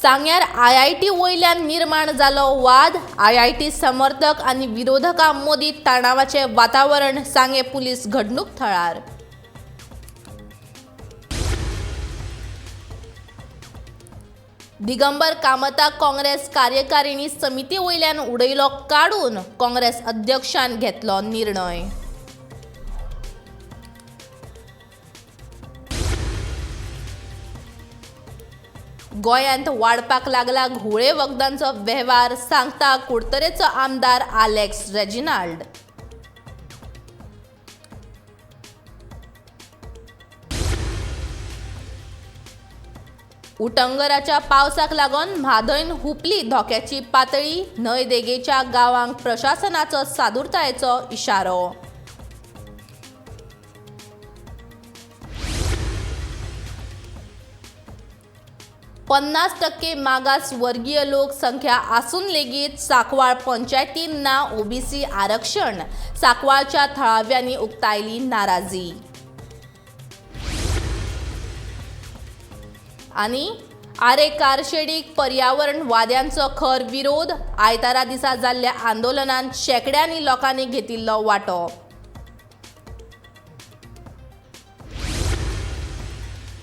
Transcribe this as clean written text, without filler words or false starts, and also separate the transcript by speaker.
Speaker 1: सांग्यार IIT वयल्यान निर्माण जालो वाद। IIT समर्थक आणि विरोधकां मदीं तणावाचे वातावरण। सांगे पुलीस घडणूक थळार। दिगंबर कामताक काँग्रेस कार्यकारिणी समिती वयल्यान उडयलो काडून। काँग्रेस अध्यक्षान घेतलो निर्णय। गोंयांत वाडपाक लागला घुवळे वखदांचो वेव्हार, सांगता कुडतरेचो आमदार आलेक्स रेजिनाल्ड। उटंगराच्या पावसाक लागून म्हादयन हुपली धोक्याची पातळी। न्हंय देगेच्या गांवांक प्रशासनाचो सादूरतायेचो इशारो। %50 मागास वर्गीय लोकसंख्या आसून लेगीत सांकवाळ पंचायतीन ना OBC आरक्षण। सांकवाळच्या थळाव्यांनी उक्तायली नाराजी। आनी आरे कारशेडीक पर्यावरण वाद्यांचो खर विरोध। आयतारा दिसा जाल्ल्या आंदोलनांत शेकड्यांनी लोकांनी घेतिल्लो वांटो।